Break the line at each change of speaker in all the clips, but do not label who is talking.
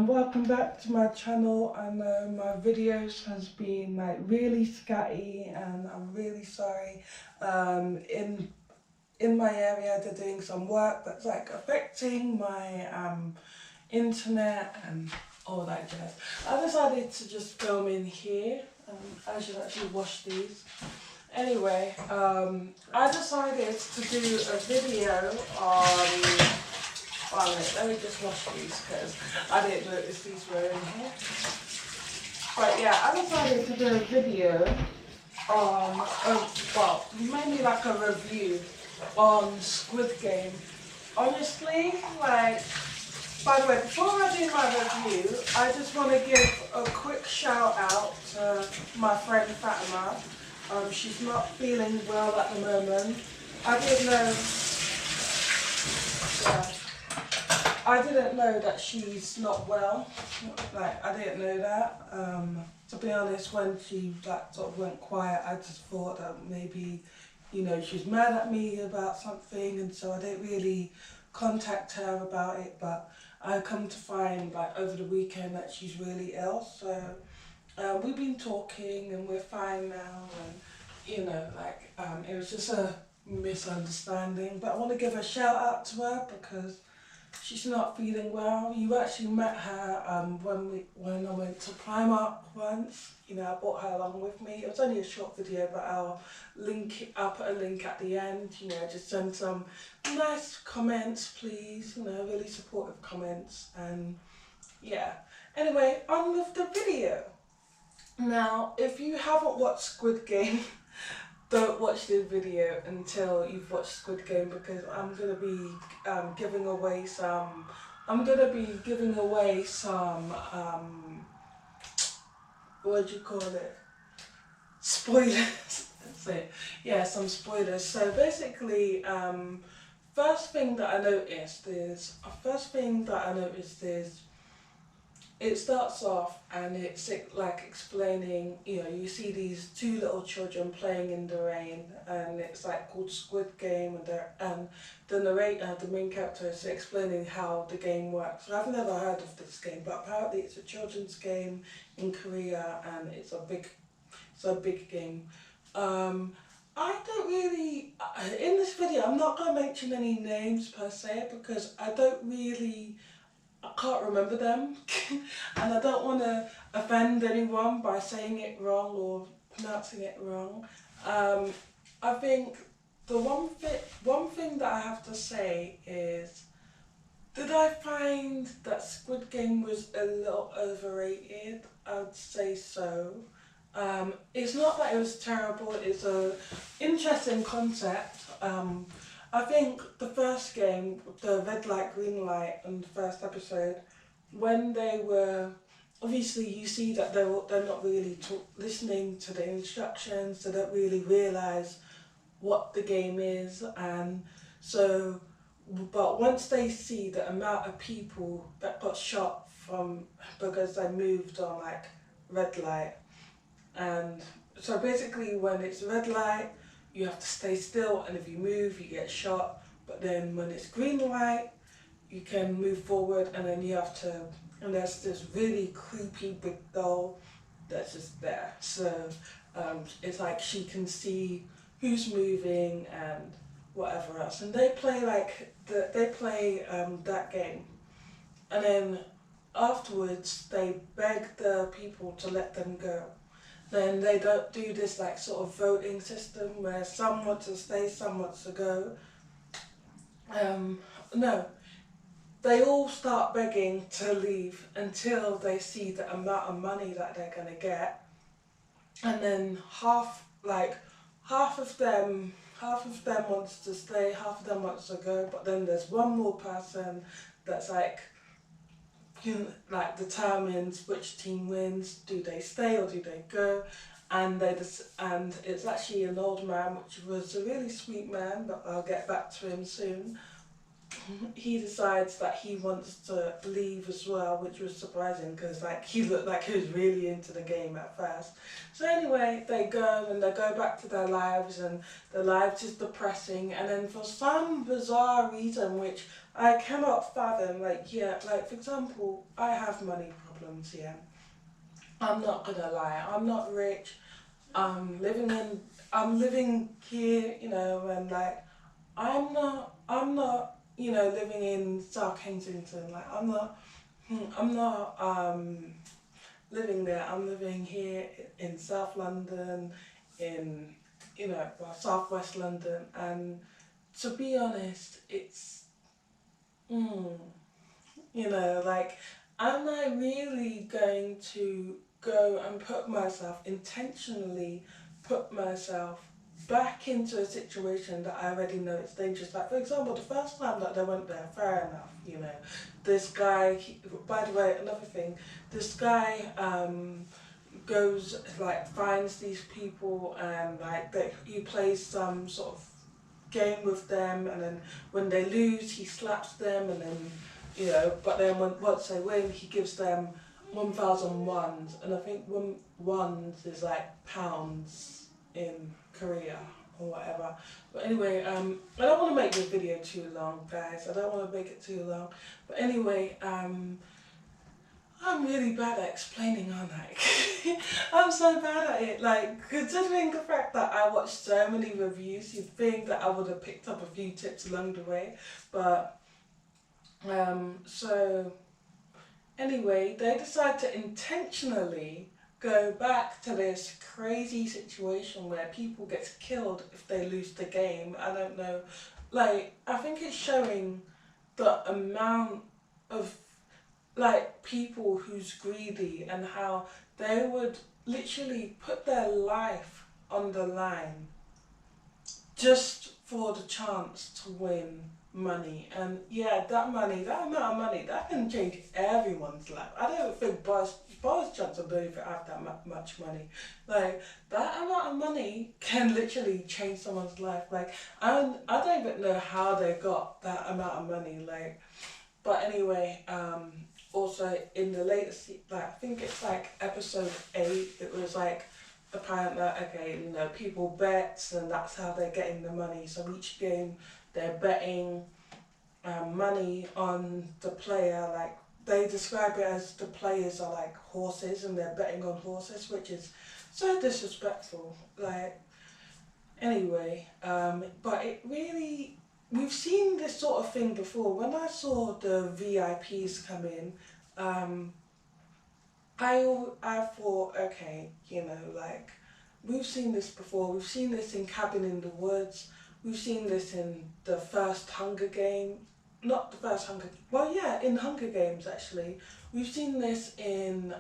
Welcome back to my channel. I know my videos has been like really scatty and I'm really sorry. In my area they're doing some work that's like affecting my internet and all that jazz. I decided to just film in here. I should actually wash these. Anyway, I decided to do a video on. Well, let me just wash these because I didn't notice these were in here. But yeah, I decided to do a video on, well, mainly like a review on Squid Game. Honestly, like, by the way, before I do my review, I just want to give a quick shout out to my friend Fatima. She's not feeling well at the moment. I didn't know. Yeah. I didn't know that she's not well. Like, I didn't know that. To be honest, when she like sort of went quiet, I just thought that maybe, you know, she's mad at me about something, and so I didn't really contact her about it. But I come to find like over the weekend that she's really ill. So we've been talking, and we're fine now. And you know, like it was just a misunderstanding. But I want to give a shout out to her because she's not feeling well. You actually met her when I went to Primark once. You know, I brought her along with me. It was only a short video, but I'll put a link at the end. You know, just send some nice comments, please. You know, really supportive comments, and yeah. Anyway, on with the video. Now, if you haven't watched Squid Game, don't watch this video until you've watched Squid Game, because I'm gonna be giving away some. What do you call it? Spoilers. That's it. Yeah, some spoilers. So basically, first thing that I noticed is it starts off and it's like explaining, you know, you see these two little children playing in the rain, and it's like called Squid Game, and the narrator, the main character, is explaining how the game works. So I've never heard of this game, but apparently it's a children's game in Korea, and it's a big game. I don't really, in this video, I'm not going to mention any names per se, because I can't remember them and I don't want to offend anyone by saying it wrong or pronouncing it wrong. I think the one thing that I have to say is, did I find that Squid Game was a little overrated? I'd say so. It's not that it was terrible, it's a interesting concept. I think the first game, the red light, green light, in the first episode, when they were, obviously you see that they're not really listening to the instructions, they don't really realise what the game is, and so, but once they see the amount of people that got shot from, because they moved on like red light, and so basically when it's red light, you have to stay still, and if you move, you get shot. But then when it's green light, you can move forward, and then you have to, and there's this really creepy big doll that's just there. So it's like she can see who's moving and whatever else. And they play that game. And then afterwards, they beg the people to let them go. Then they don't do this like sort of voting system where some want to stay, some want to go. No, they all start begging to leave until they see the amount of money that they're gonna get, and then half of them wants to stay, half of them wants to go. But then there's one more person that's like, determines which team wins. Do they stay or do they go? And and it's actually an old man, which was a really sweet man, but I'll get back to him soon. he decides that he wants to leave as well, which was surprising because like he looked like he was really into the game at first. So anyway, they go and they go back to their lives, and their lives is depressing. And then for some bizarre reason, which I cannot fathom, like yeah, like for example, I have money problems. Yeah, I'm not gonna lie, I'm not rich. I'm living here, you know, and like I'm not, you know, living in South Kensington. Like I'm not living there. I'm living here in South London, in, you know, well, Southwest London, and to be honest, it's, mm, you know, like, am I really going to go and put myself, intentionally put myself back into a situation that I already know it's dangerous? Like, for example, the first time that they went there, fair enough, you know, this guy, by the way, another thing, this guy goes, like, finds these people and, like, he plays some sort of game with them, and then when they lose he slaps them, and then, you know, but then once they win he gives them 1,000 wons, and I think one wons is like pounds in Korea or whatever. But anyway, I don't want to make this video too long, guys. I don't want to make it too long. But anyway, I'm really bad at explaining, aren't I? I'm so bad at it. Like, considering the fact that I watched so many reviews, you'd think that I would have picked up a few tips along the way. But, so, anyway, they decide to intentionally go back to this crazy situation where people get killed if they lose the game. I don't know. Like, I think it's showing the amount of, like, people who's greedy and how they would literally put their life on the line just for the chance to win money. And yeah, that money, that amount of money, that can change everyone's life. I don't think Boris Johnson don't even have that much money. Like, that amount of money can literally change someone's life. Like, I don't even know how they got that amount of money. Like, but anyway, also in the latest, like, I think it's like episode 8, it was like apparent that, okay, you know, people bet and that's how they're getting the money. So each game they're betting money on the player. Like, they describe it as the players are like horses and they're betting on horses, which is so disrespectful. Like, anyway, but it really, we've seen this sort of thing before. When I saw the VIPs come in, I thought, okay, you know, like, we've seen this before. We've seen this in Cabin in the Woods. We've seen this in the first Hunger Game. Not the first Hunger, well, yeah, in Hunger Games, actually. We've seen this in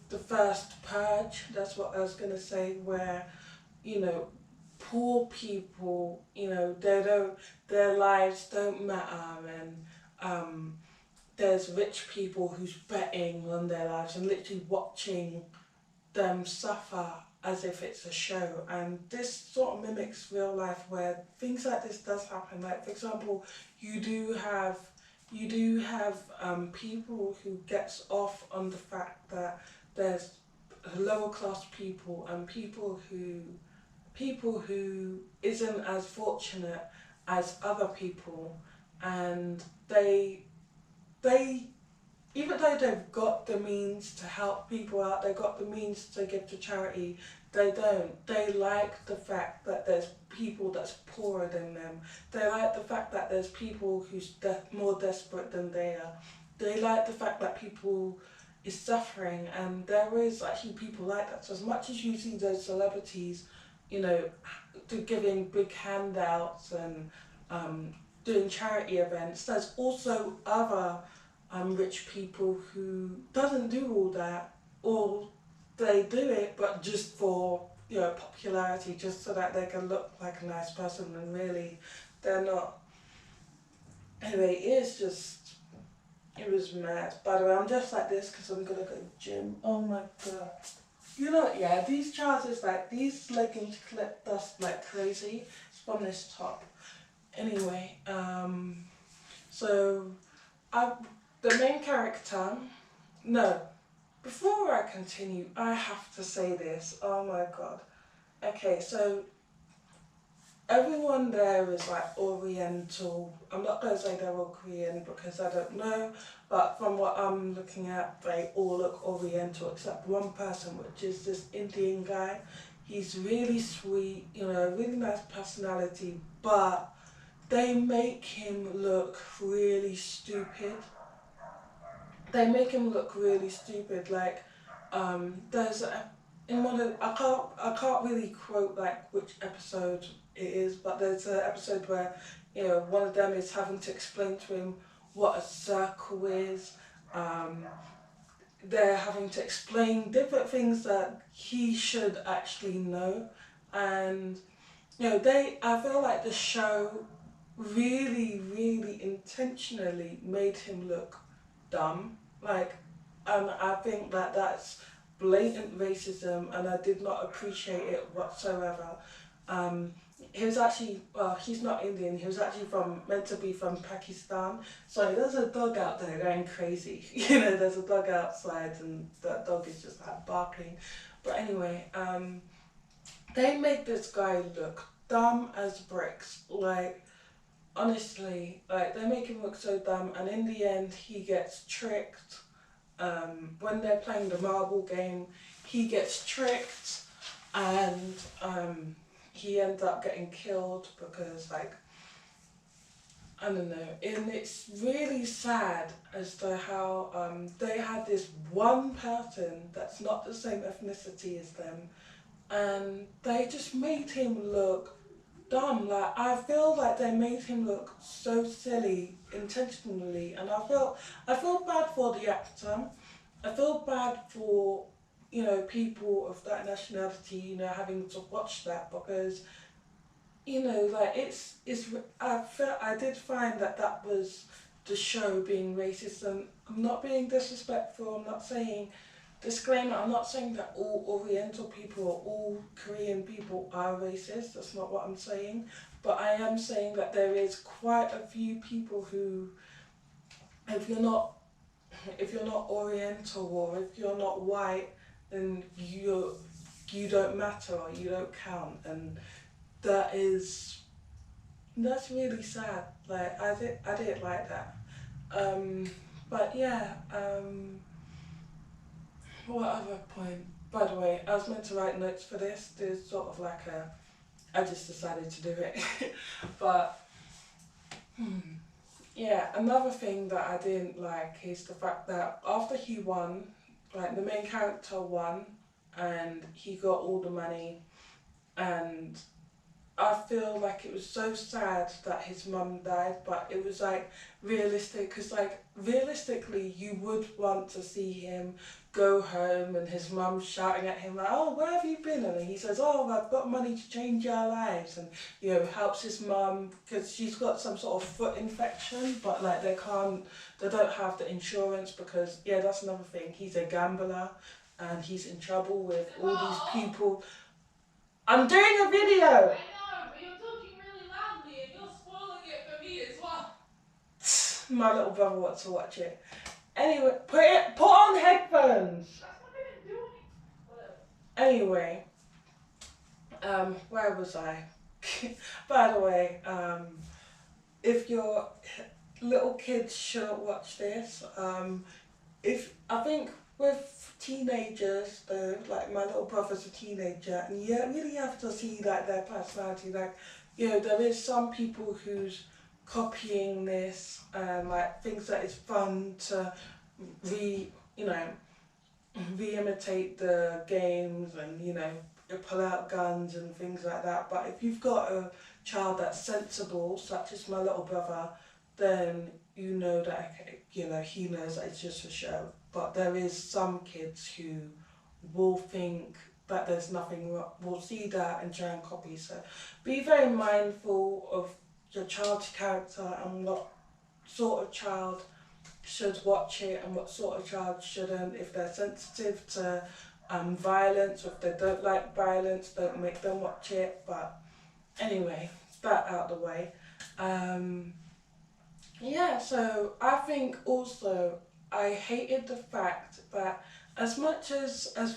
the first Purge, that's what I was going to say, where, you know, poor people, you know, their lives don't matter, and there's rich people who's betting on their lives and literally watching them suffer as if it's a show. And this sort of mimics real life where things like this does happen. Like, for example, you do have people who gets off on the fact that there's lower class people and people who isn't as fortunate as other people, and they even though they've got the means to help people out, they've got the means to give to charity, they don't. They like the fact that there's people that's poorer than them. They like the fact that there's people who's more desperate than they are. They like the fact that people is suffering, and there is actually people like that. So as much as you see those celebrities, you know, giving big handouts and doing charity events, there's also other rich people who doesn't do all that, or they do it but just for, you know, popularity, just so that they can look like a nice person, and really they're not. Anyway, it was mad. By the way, I'm just like this because I'm gonna go to the gym. Oh my god. You know, yeah, these trousers, like, these leggings collect dust like crazy from this top. Anyway, So, I, the main character, no, before I continue, I have to say this. Oh my god. Okay, so everyone there is like Oriental. I'm not going to say they're all Korean because I don't know, but from what I'm looking at, they all look Oriental except one person, which is this Indian guy. He's really sweet, really nice personality, but they make him look really stupid. They make him look really stupid. Like, there's in one of I can't really quote like which episode it is, but there's an episode where one of them is having to explain to him what a circle is. Um, they're having to explain different things that he should actually know, and I feel like the show really, really intentionally made him look dumb. Like, and I think that that's blatant racism, and I did not appreciate it whatsoever. Um, he was actually, well, he's not Indian. He was actually meant to be from Pakistan. So there's a dog out there going crazy. There's a dog outside, and that dog is just like barking. But anyway, they make this guy look dumb as bricks. Like, honestly, like they make him look so dumb, and in the end, he gets tricked. When they're playing the marble game, he gets tricked, and he ends up getting killed because, like, I don't know. And it's really sad as to how they had this one person that's not the same ethnicity as them, and they just made him look dumb. Like, I feel like they made him look so silly intentionally, and I feel bad for the actor. I feel bad for people of that nationality, having to watch that because like I did find that was the show being racist, and I'm not being disrespectful. I'm not saying disclaimer. I'm not saying that all Oriental people or all Korean people are racist. That's not what I'm saying. But I am saying that there is quite a few people who, if you're not Oriental or if you're not white, then you don't matter or you don't count, and that's really sad. Like, I didn't like that. Um, but yeah. What other point? By the way, I was meant to write notes for this. There's sort of like I just decided to do it. But yeah, another thing that I didn't like is the fact that after he won, like the main character won, and he got all the money, and I feel like it was so sad that his mum died, but it was like realistic, because like realistically you would want to see him go home and his mum shouting at him like, oh, where have you been? And he says, oh, I've got money to change our lives, and helps his mum because she's got some sort of foot infection, but like they don't have the insurance because, yeah, that's another thing, he's a gambler and he's in trouble with all these people. I'm doing a video! My little brother wants to watch it. Anyway, put on headphones. Anyway, where was I? By the way, if your little kids shouldn't watch this, if I think with teenagers though, like my little brother's a teenager, and you really have to see like their personality. Like, there is some people who's copying this and like thinks that it's fun to re you know re-imitate the games and pull out guns and things like that. But if you've got a child that's sensible, such as my little brother, then you know that he knows that it's just a show. But there is some kids who will think that there's nothing wrong, will see that and try and copy. So be very mindful of your child's character and what sort of child should watch it and what sort of child shouldn't. If they're sensitive to violence, or if they don't like violence, don't make them watch it. But anyway, that out of the way. Yeah, so I think also I hated the fact that as much as there's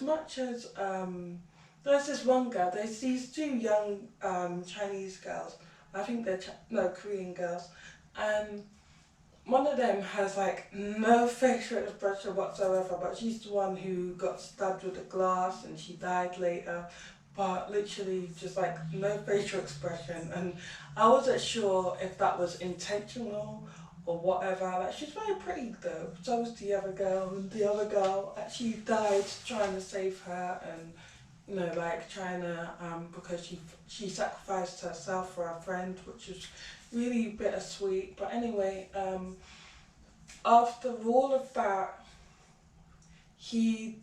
this one girl, there's these two young Chinese girls. I think they're no Korean girls, and one of them has like no facial expression whatsoever, but she's the one who got stabbed with a glass and she died later. But literally just like no facial expression, and I wasn't sure if that was intentional or whatever. Like she's very pretty though. So was the other girl, and the other girl actually died trying to save her, and like trying to because she sacrificed herself for her friend, which was really bittersweet. But anyway, after all of that, he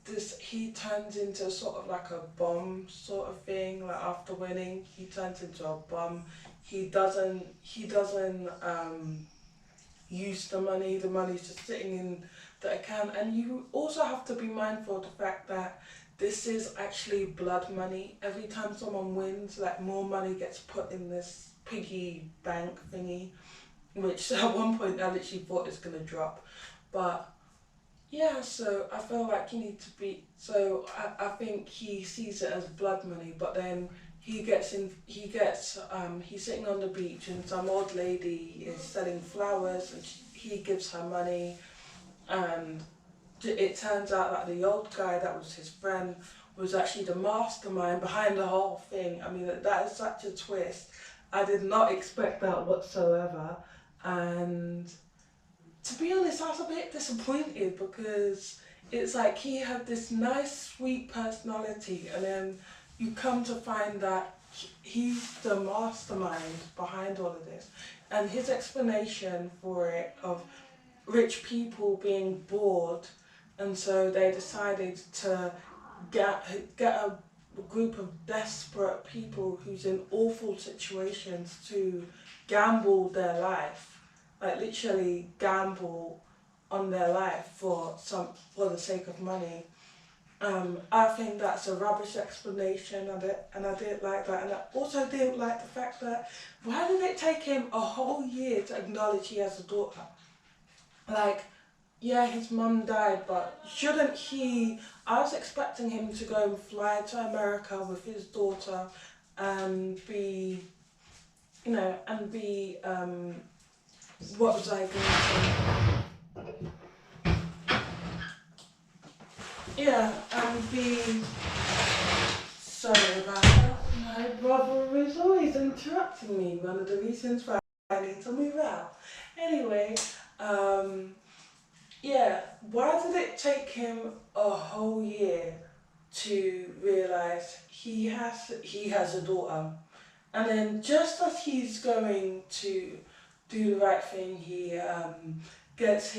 turns into sort of like a bum sort of thing. Like after winning, he turns into a bum. He doesn't use the money. The money's just sitting in the account. And you also have to be mindful of the fact that this is actually blood money. Every time someone wins, like more money gets put in this piggy bank thingy, which at one point I literally thought it's gonna drop. But yeah, so I feel like you need to be. So I think he sees it as blood money, but then he's sitting on the beach and some old lady is selling flowers and he gives her money, and it turns out that the old guy that was his friend was actually the mastermind behind the whole thing. I mean, that is such a twist. I did not expect that whatsoever, and to be honest, I was a bit disappointed because it's like he had this nice, sweet personality, and then you come to find that he's the mastermind behind all of this. And his explanation for it of rich people being bored, and so they decided to get a group of desperate people who's in awful situations to gamble their life, like literally gamble on their life for the sake of money. I think that's a rubbish explanation of it, and I didn't like that. And I also didn't like the fact that why did it take him a whole year to acknowledge he has a daughter? Like, yeah, his mum died, but shouldn't he? I was expecting him to go and fly to America with his daughter and be, and be, what was I going to say? Yeah, and be, sorry about that. My brother is always interrupting me. One of the reasons why I need to move out. Anyway, um, yeah, why did it take him a whole year to realise he has a daughter? And then just as he's going to do the right thing, he gets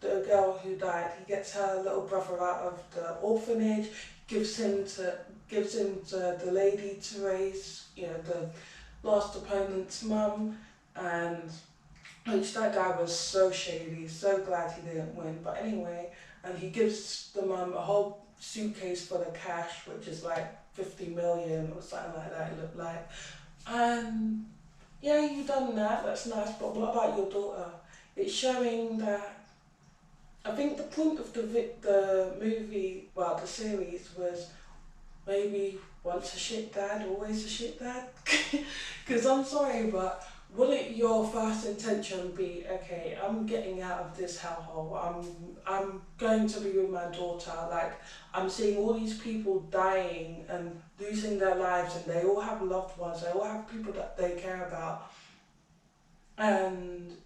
the girl who died. He gets her little brother out of the orphanage, gives him to the lady to raise, the last opponent's mum, and which that guy was so shady, so glad he didn't win. But anyway, and he gives the mum a whole suitcase full of cash, which is like 50 million or something like that, it looked like. And yeah, you done that, that's nice, but what about your daughter? It's showing that. I think the point of the movie, well, the series, was maybe once a shit dad, always a shit dad. Because I'm sorry, but wouldn't your first intention be, okay, I'm getting out of this hellhole. I'm going to be with my daughter. Like, I'm seeing all these people dying and losing their lives, and they all have loved ones. They all have people that they care about, and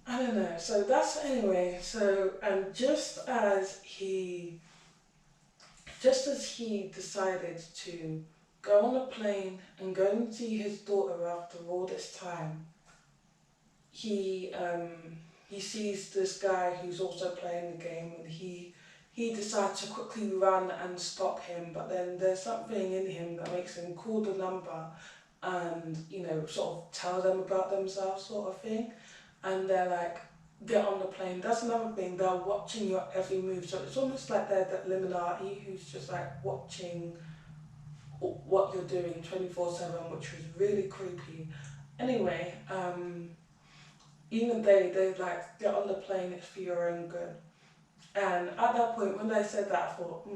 I don't know. So that's anyway. So and just as he decided to go on a plane and go and see his daughter after all this time, he he sees this guy who's also playing the game, and he decides to quickly run and stop him. But then there's something in him that makes him call the number and sort of tell them about themselves, sort of thing. And they're like, get on the plane. That's another thing. They're watching your every move. So it's almost like they're the Illuminati who's just like watching what you're doing 24/7, which was really creepy. Anyway, even they like get on the plane, it's for your own good. And at that point, when they said that, I thought,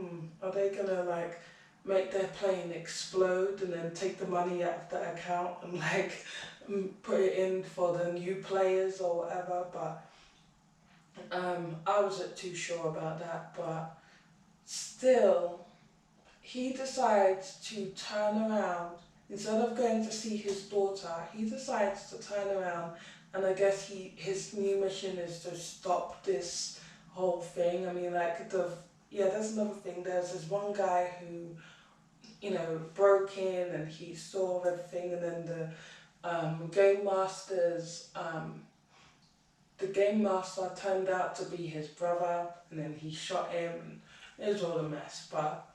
are they gonna like make their plane explode and then take the money out of the account and like put it in for the new players or whatever? But I wasn't too sure about that. But still, he decides to turn around. Instead of going to see his daughter, he decides to turn around, and I guess his new mission is to stop this whole thing. I mean, like that's another thing. There's this one guy who, broke in and he saw everything, and then game masters, the game master turned out to be his brother, and then he shot him, and it was all a mess. But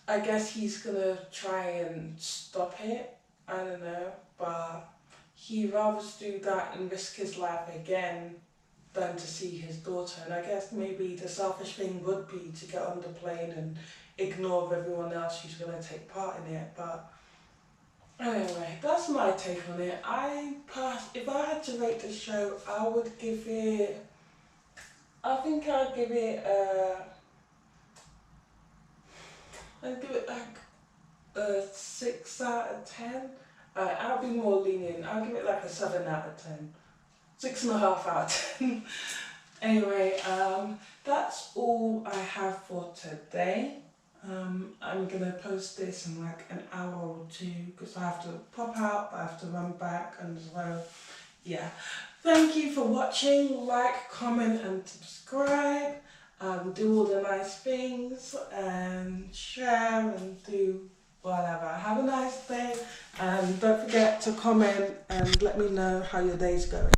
I guess he's gonna try and stop it. I don't know, but he rather do that and risk his life again than to see his daughter. And I guess maybe the selfish thing would be to get on the plane and ignore everyone else who's gonna take part in it. But anyway, that's my take on it. If I had to rate the show, I would give it. I think I'd give it I'd give it like a 6 out of 10. I'll be more lenient. I'll give it like a 7 out of 10. 6.5 out of 10. Anyway, that's all I have for today. I'm gonna post this in like an hour or two because I have to pop out, but I have to run back, and so yeah. Thank you for watching. Like, comment and subscribe. Do all the nice things and share and do whatever. Have a nice day, and don't forget to comment and let me know how your day's going.